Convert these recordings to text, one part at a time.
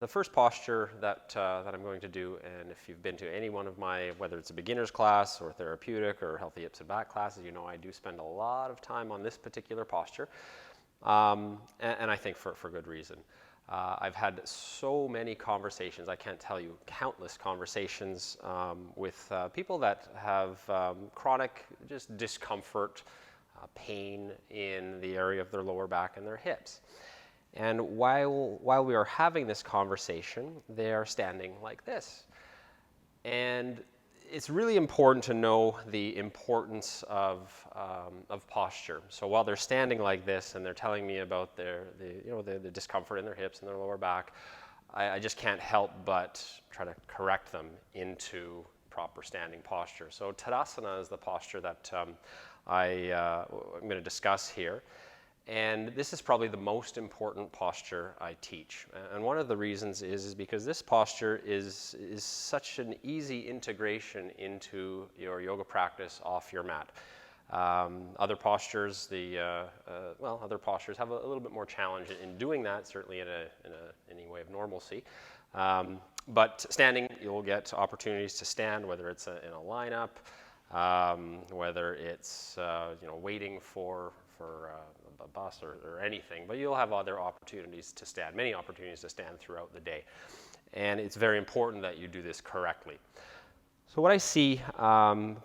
The first posture that I'm going to do, and if you've been to any one of my, whether it's a beginner's class or therapeutic or healthy hips and back classes, you know I do spend a lot of time on this particular posture, and I think for good reason. I've had so many conversations, I can't tell you, countless conversations with people that have chronic just discomfort, pain in the area of their lower back and their hips. And while we are having this conversation, they are standing like this. And it's really important to know the importance of posture. So while they're standing like this and they're telling me about the discomfort in their hips and their lower back, I just can't help but try to correct them into proper standing posture. So Tadasana is the posture that I'm going to discuss here. And this is probably the most important posture I teach. And one of the reasons is because this posture is such an easy integration into your yoga practice off your mat. Other postures, other postures have a little bit more challenge in doing that, certainly in any way of normalcy. But standing, you'll get opportunities to stand, whether it's in a lineup, whether it's waiting for a bus or anything, but you'll have other opportunities to stand, many opportunities to stand throughout the day. And it's very important that you do this correctly. So what I see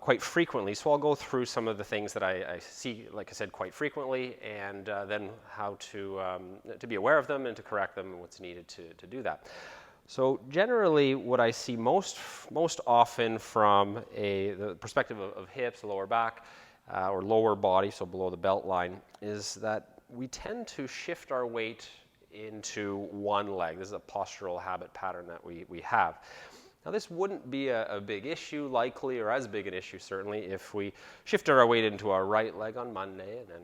quite frequently, so I'll go through some of the things that I see, like I said, quite frequently, and then how to be aware of them and to correct them and what's needed to do that. So generally what I see most often from the perspective of hips, lower back, or lower body, so below the belt line, is that we tend to shift our weight into one leg. This is a postural habit pattern that we have. Now this wouldn't be a big issue likely, or as big an issue certainly, if we shifted our weight into our right leg on Monday and then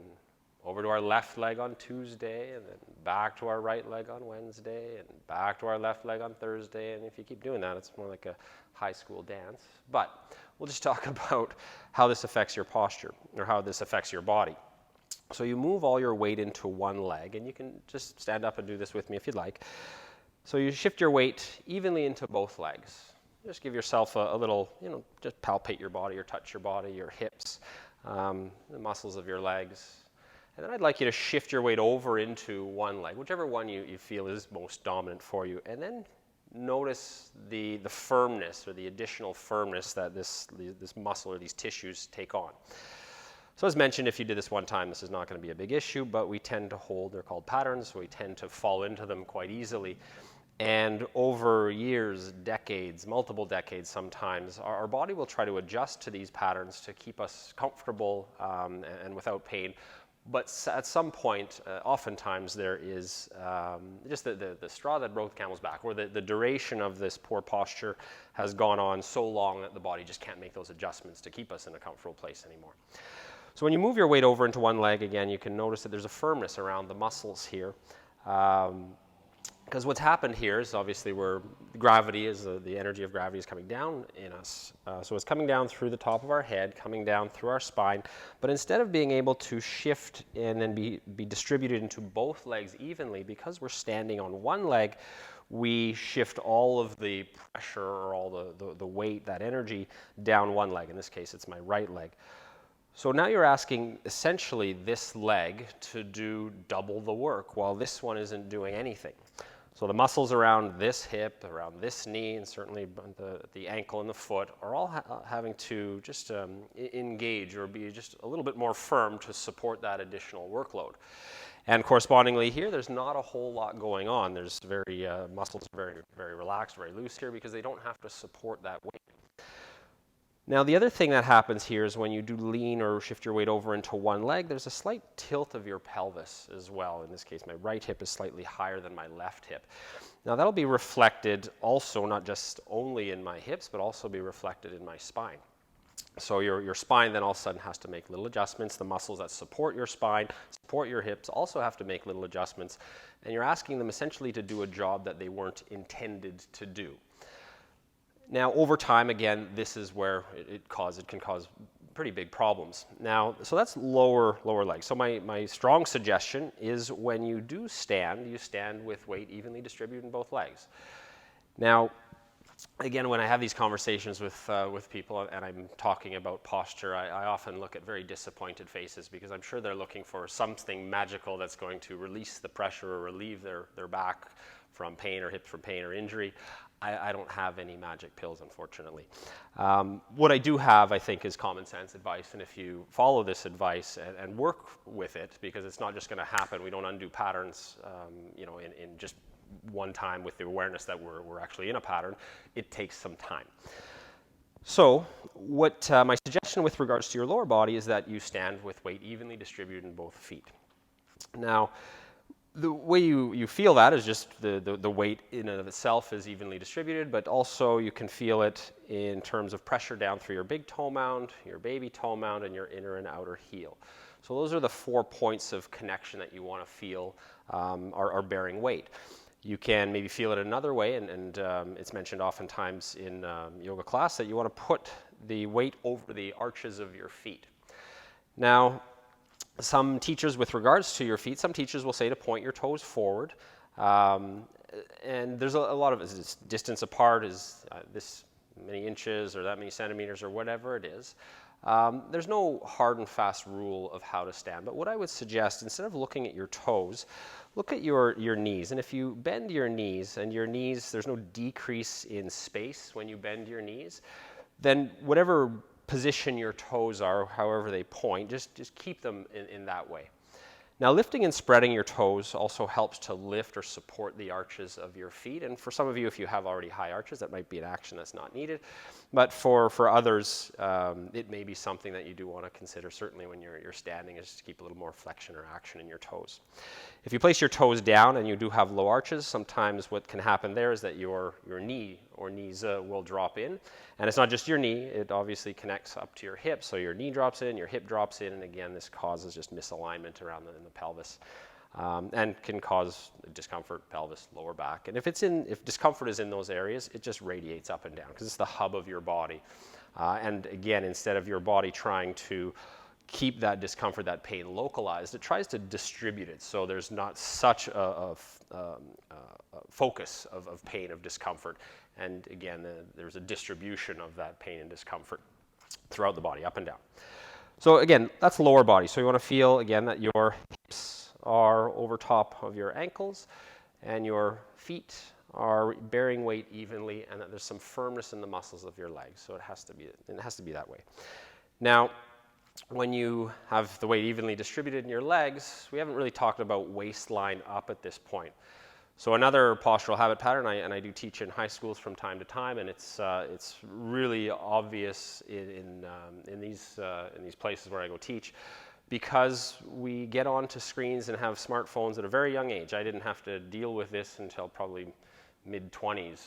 over to our left leg on Tuesday and then back to our right leg on Wednesday and back to our left leg on Thursday. And if you keep doing that, it's more like a high school dance. But we'll just talk about how this affects your posture or how this affects your body. So you move all your weight into one leg, and you can just stand up and do this with me if you'd like. So you shift your weight evenly into both legs. Just give yourself a little, just palpate your body or touch your body, your hips, the muscles of your legs. And then I'd like you to shift your weight over into one leg, whichever one you feel is most dominant for you. And then notice the firmness or the additional firmness that this muscle or these tissues take on. So as mentioned, if you did this one time, this is not going to be a big issue, but we tend to hold, they're called patterns, so we tend to fall into them quite easily. And over years, decades, multiple decades sometimes, our body will try to adjust to these patterns to keep us comfortable and without pain. But at some point, oftentimes there is just the straw that broke the camel's back, or the duration of this poor posture has gone on so long that the body just can't make those adjustments to keep us in a comfortable place anymore. So when you move your weight over into one leg again, you can notice that there's a firmness around the muscles here. Because what's happened here is obviously gravity is the energy of gravity is coming down in us. So it's coming down through the top of our head, coming down through our spine. But instead of being able to shift and then be distributed into both legs evenly, because we're standing on one leg, we shift all of the pressure or all the weight, that energy, down one leg. In this case, it's my right leg. So now you're asking essentially this leg to do double the work while this one isn't doing anything. So the muscles around this hip, around this knee, and certainly the ankle and the foot are all having to just engage or be just a little bit more firm to support that additional workload. And correspondingly here, there's not a whole lot going on. There's muscles are very, very relaxed, very loose here because they don't have to support that weight. Now, the other thing that happens here is when you do lean or shift your weight over into one leg, there's a slight tilt of your pelvis as well. In this case, my right hip is slightly higher than my left hip. Now, that'll be reflected also not just only in my hips, but also be reflected in my spine. So your spine then all of a sudden has to make little adjustments. The muscles that support your spine, support your hips, also have to make little adjustments. And you're asking them essentially to do a job that they weren't intended to do. Now, over time, again, this is where it can cause pretty big problems. Now, so that's lower legs. So my strong suggestion is when you do stand, you stand with weight evenly distributed in both legs. Now, again, when I have these conversations with people and I'm talking about posture, I often look at very disappointed faces because I'm sure they're looking for something magical that's going to release the pressure or relieve their back from pain or hips from pain or injury. I don't have any magic pills, unfortunately. What I do have, I think, is common sense advice, and if you follow this advice and work with it, because it's not just going to happen, we don't undo patterns, in just one time with the awareness that we're actually in a pattern. It takes some time. So what my suggestion with regards to your lower body is that you stand with weight evenly distributed in both feet. Now, the way you feel that is just the weight in and of itself is evenly distributed, but also you can feel it in terms of pressure down through your big toe mound, your baby toe mound, and your inner and outer heel. So those are the 4 points of connection that you want to feel are bearing weight. You can maybe feel it another way, and it's mentioned oftentimes in yoga class that you want to put the weight over the arches of your feet. Now, some teachers, with regards to your feet, some teachers will say to point your toes forward, and there's a lot of is distance apart, is this many inches or that many centimeters or whatever it is. There's no hard and fast rule of how to stand, but what I would suggest, instead of looking at your toes, look at your knees. And if you bend your knees, and your knees, there's no decrease in space when you bend your knees, then whatever position your toes are, however they point, just keep them in that way. Now, lifting and spreading your toes also helps to lift or support the arches of your feet. And for some of you, if you have already high arches, that might be an action that's not needed. But for others, it may be something that you do want to consider, certainly when you're standing, is to keep a little more flexion or action in your toes. If you place your toes down and you do have low arches, sometimes what can happen there is that your knee or knees will drop in. And it's not just your knee, it obviously connects up to your hip. So your knee drops in, your hip drops in, and again, this causes just misalignment around in the pelvis. And can cause discomfort, pelvis, lower back. And if discomfort is in those areas, it just radiates up and down because it's the hub of your body. And again, instead of your body trying to keep that discomfort, that pain localized, it tries to distribute it so there's not such a focus of pain, of discomfort. And again, there's a distribution of that pain and discomfort throughout the body, up and down. So again, that's lower body. So you want to feel, again, that your hips are over top of your ankles and your feet are bearing weight evenly, and that there's some firmness in the muscles of your legs. So it has to be that way. Now, when you have the weight evenly distributed in your legs, we haven't really talked about waistline up at this point. So another postural habit pattern, and I do teach in high schools from time to time, and it's really obvious in these places where I go teach, because we get onto screens and have smartphones at a very young age. I didn't have to deal with this until probably mid-20s,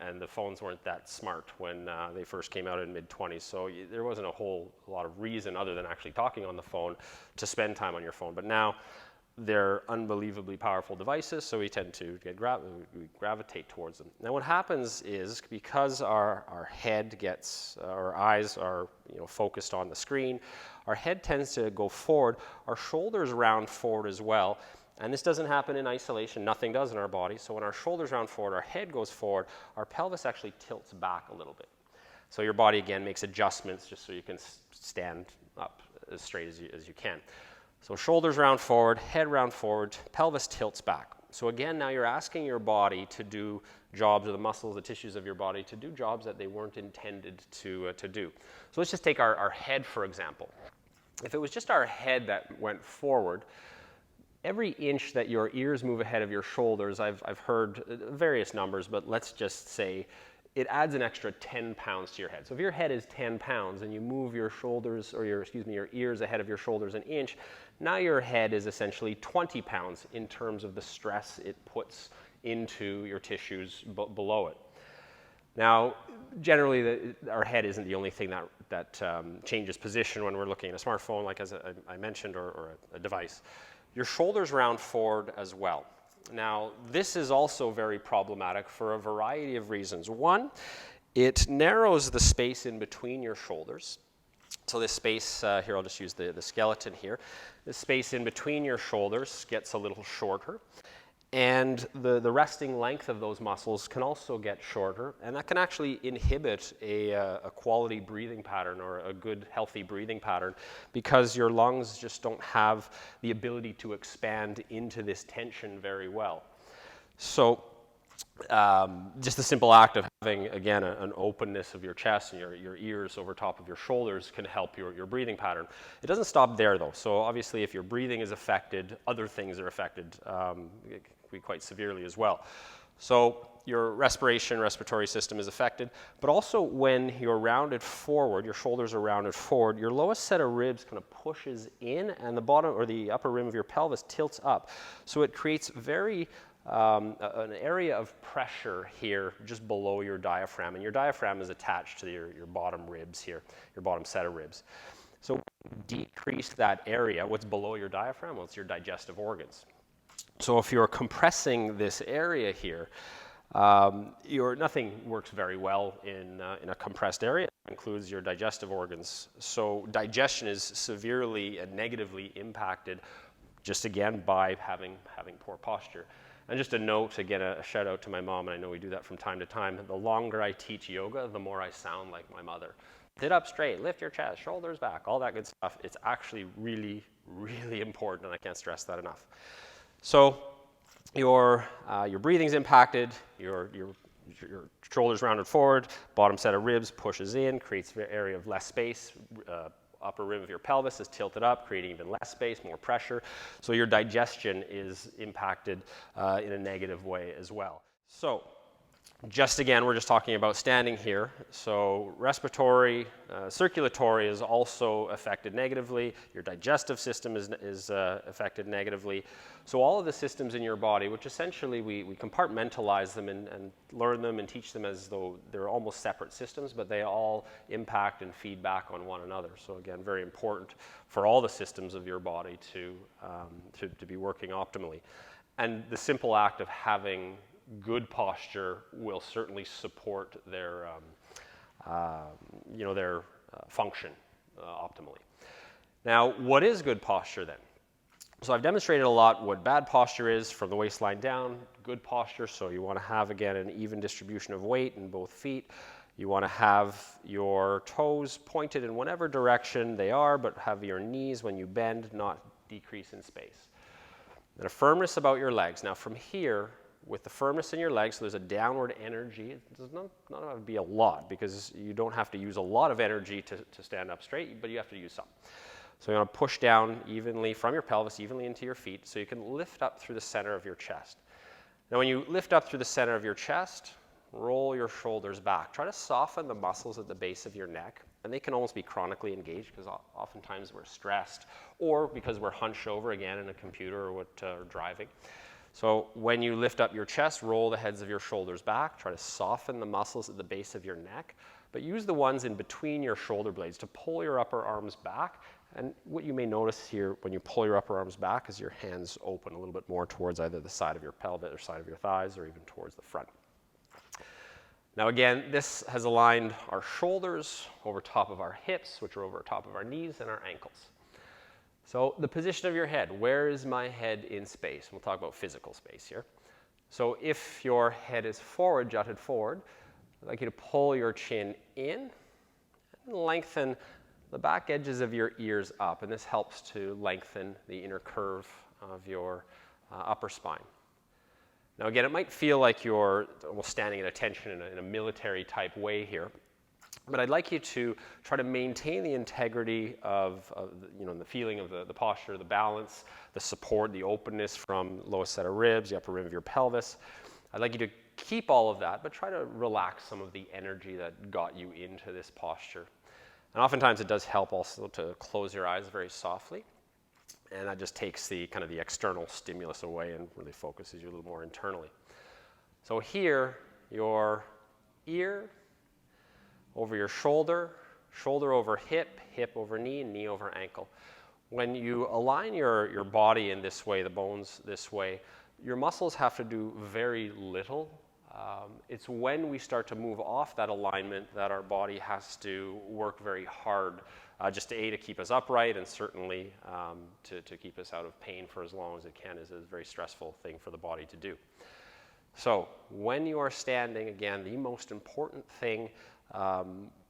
and the phones weren't that smart when they first came out in mid-20s, so there wasn't a whole lot of reason other than actually talking on the phone to spend time on your phone. But now they're unbelievably powerful devices, so we tend to we gravitate towards them. Now what happens is, because our head gets, our eyes are focused on the screen, our head tends to go forward, our shoulders round forward as well. And this doesn't happen in isolation, nothing does in our body. So when our shoulders round forward, our head goes forward, our pelvis actually tilts back a little bit. So your body again makes adjustments just so you can stand up as straight as you can. So shoulders round forward, head round forward, pelvis tilts back. So again, now you're asking your body to do jobs, or the muscles, the tissues of your body, to do jobs that they weren't intended to do. So let's just take our head, for example. If it was just our head that went forward, every inch that your ears move ahead of your shoulders, I've heard various numbers, but let's just say it adds an extra 10 pounds to your head. So if your head is 10 pounds and you move your shoulders, or your ears ahead of your shoulders an inch, now your head is essentially 20 pounds in terms of the stress it puts into your tissues below it. Now, generally, our head isn't the only thing that changes position when we're looking at a smartphone, like as I mentioned, or a device. Your shoulders round forward as well. Now, this is also very problematic for a variety of reasons. One, it narrows the space in between your shoulders. So this space here, I'll just use the skeleton here. This space in between your shoulders gets a little shorter. And the resting length of those muscles can also get shorter, and that can actually inhibit a quality breathing pattern or a good, healthy breathing pattern, because your lungs just don't have the ability to expand into this tension very well. So just the simple act of having, again, an openness of your chest and your ears over top of your shoulders can help your breathing pattern. It doesn't stop there, though. So obviously, if your breathing is affected, other things are affected quite severely as well. So your respiratory system is affected, but also when you're rounded forward, your shoulders are rounded forward, your lowest set of ribs kind of pushes in, and the bottom or the upper rim of your pelvis tilts up. So it creates an area of pressure here just below your diaphragm, and your diaphragm is attached to your bottom ribs here, your bottom set of ribs. So decrease that area. What's below your diaphragm? Well, it's your digestive organs. So if you're compressing this area here, nothing works very well in a compressed area. It includes your digestive organs. So digestion is severely and negatively impacted, just again by having poor posture. And just a note, again, a shout out to my mom, and I know we do that from time to time. The longer I teach yoga, the more I sound like my mother. Sit up straight, lift your chest, shoulders back, all that good stuff. It's actually really, really important, and I can't stress that enough. So your breathing's impacted, your shoulders rounded forward, bottom set of ribs pushes in, creates an area of less space, upper rim of your pelvis is tilted up, creating even less space, more pressure. So your digestion is impacted in a negative way as well. So just again, we're just talking about standing here. So respiratory, circulatory is also affected negatively. Your digestive system is affected negatively. So all of the systems in your body, which essentially we compartmentalize them and learn them and teach them as though they're almost separate systems, but they all impact and feed back on one another. So again, very important for all the systems of your body to be working optimally. And the simple act of having good posture will certainly support their function optimally. Now, what is good posture then? So I've demonstrated a lot what bad posture is from the waistline down. Good posture, so you want to have, again, an even distribution of weight in both feet. You want to have your toes pointed in whatever direction they are, but have your knees, when you bend, not decrease in space. And a firmness about your legs. Now from here, with the firmness in your legs, so there's a downward energy. It does not have to be a lot, because you don't have to use a lot of energy to stand up straight, but you have to use some. So you want to push down evenly from your pelvis, evenly into your feet, so you can lift up through the center of your chest. Now when you lift up through the center of your chest, roll your shoulders back. Try to soften the muscles at the base of your neck, and they can almost be chronically engaged because oftentimes we're stressed, or because we're hunched over again in a computer or driving. So when you lift up your chest, roll the heads of your shoulders back. Try to soften the muscles at the base of your neck, but use the ones in between your shoulder blades to pull your upper arms back. And what you may notice here when you pull your upper arms back is your hands open a little bit more towards either the side of your pelvis or side of your thighs, or even towards the front. Now again, this has aligned our shoulders over top of our hips, which are over top of our knees and our ankles. So the position of your head, where is my head in space? We'll talk about physical space here. So if your head is forward, jutted forward, I'd like you to pull your chin in and lengthen the back edges of your ears up, and this helps to lengthen the inner curve of your upper spine. Now again, it might feel like you're almost standing at attention in a military type way here. But I'd like you to try to maintain the integrity of the feeling of the posture, the balance, the support, the openness from lowest set of ribs, the upper rim of your pelvis. I'd like you to keep all of that, but try to relax some of the energy that got you into this posture. And oftentimes it does help also to close your eyes very softly. And that just takes the external stimulus away and really focuses you a little more internally. So here, your ear over your shoulder, shoulder over hip, hip over knee, and knee over ankle. When you align your body in this way, the bones this way, your muscles have to do very little It's when we start to move off that alignment that our body has to work very hard just to keep us upright, and certainly to keep us out of pain for as long as it can. Is a very stressful thing for the body to do. So when you are standing, again, the most important thing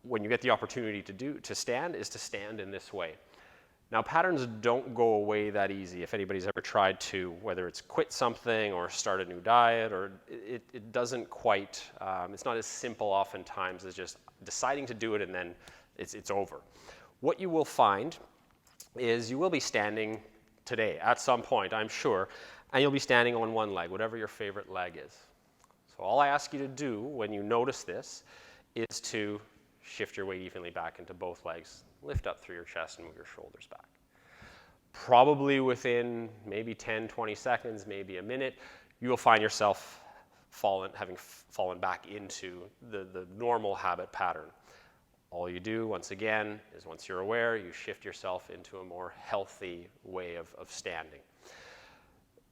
when you get the opportunity to stand is to stand in this way. Now, patterns don't go away that easy. If anybody's ever tried to, whether it's quit something or start a new diet, or it doesn't quite, it's not as simple oftentimes as just deciding to do it and then it's over. What you will find is you will be standing today at some point, I'm sure, and you'll be standing on one leg, whatever your favorite leg is. So all I ask you to do when you notice this is to shift your weight evenly back into both legs, lift up through your chest and move your shoulders back. Probably within maybe 10, 20 seconds, maybe a minute, you will find yourself having fallen back into the normal habit pattern. All you do, once again, is once you're aware, you shift yourself into a more healthy way of standing.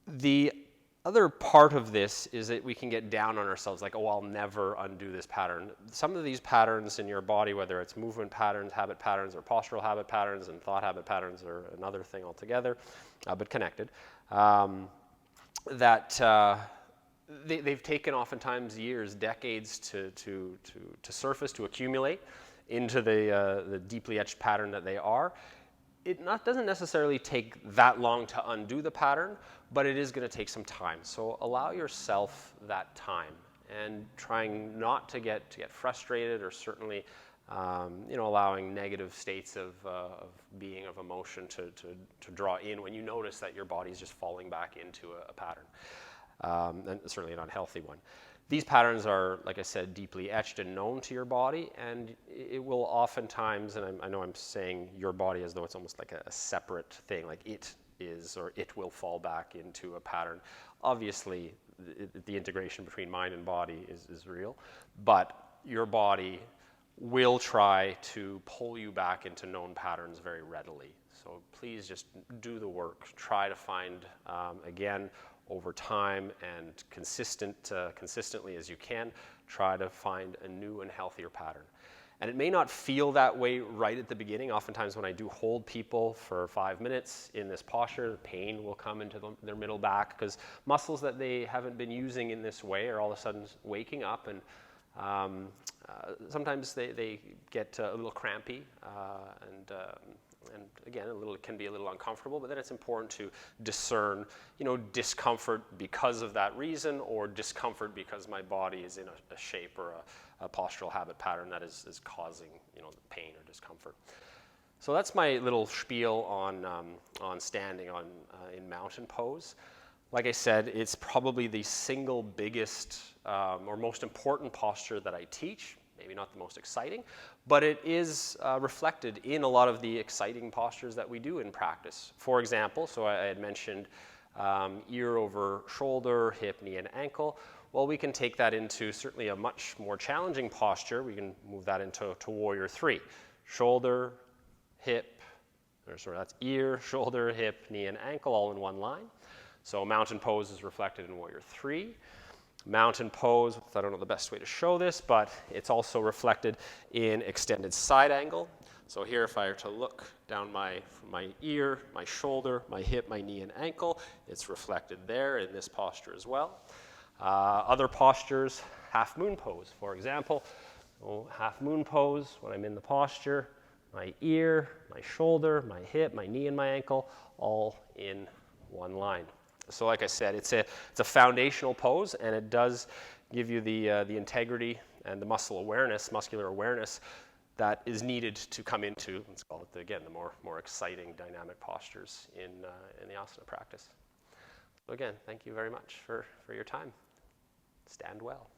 The other part of this is that we can get down on ourselves, like, oh, I'll never undo this pattern. Some of these patterns in your body, whether it's movement patterns, habit patterns, or postural habit patterns, and thought habit patterns are another thing altogether, but connected, they've taken oftentimes years, decades to surface, to accumulate into the deeply etched pattern that they are. It doesn't necessarily take that long to undo the pattern, but it is going to take some time. So allow yourself that time, and trying not to get frustrated, or certainly allowing negative states of being, of emotion to draw in when you notice that your body is just falling back into a pattern, and certainly an unhealthy one. These patterns are, like I said, deeply etched and known to your body, and it will oftentimes, and I know I'm saying your body as though it's almost like a separate thing, like it is, or it will fall back into a pattern. Obviously, the integration between mind and body is real, but your body will try to pull you back into known patterns very readily. So please just do the work. Try to find, again, over time and consistently as you can, try to find a new and healthier pattern. And it may not feel that way right at the beginning. Oftentimes when I do hold people for 5 minutes in this posture, the pain will come into their middle back, because muscles that they haven't been using in this way are all of a sudden waking up, and sometimes they get a little crampy, and again, it can be a little uncomfortable, but then it's important to discern, discomfort because of that reason, or discomfort because my body is in a shape or a postural habit pattern that is causing, pain or discomfort. So that's my little spiel on standing in mountain pose. Like I said, it's probably the single biggest or most important posture that I teach. Maybe not the most exciting, but it is reflected in a lot of the exciting postures that we do in practice. For example, so I had mentioned ear over shoulder, hip, knee, and ankle. Well, we can take that into certainly a much more challenging posture. We can move that into Warrior 3. Shoulder, hip, that's ear, shoulder, hip, knee, and ankle all in one line. So mountain pose is reflected in Warrior 3. Mountain pose, I don't know the best way to show this, but it's also reflected in extended side angle. So here, if I were to look down my ear, my shoulder, my hip, my knee, and ankle, it's reflected there in this posture as well. Other postures, half moon pose, for example. So half moon pose, when I'm in the posture, my ear, my shoulder, my hip, my knee, and my ankle, all in one line. So like I said, it's a foundational pose, and it does give you the integrity and the muscular awareness that is needed to come into, let's call it, again, the more exciting dynamic postures in the asana practice. So again, thank you very much for your time. Stand well.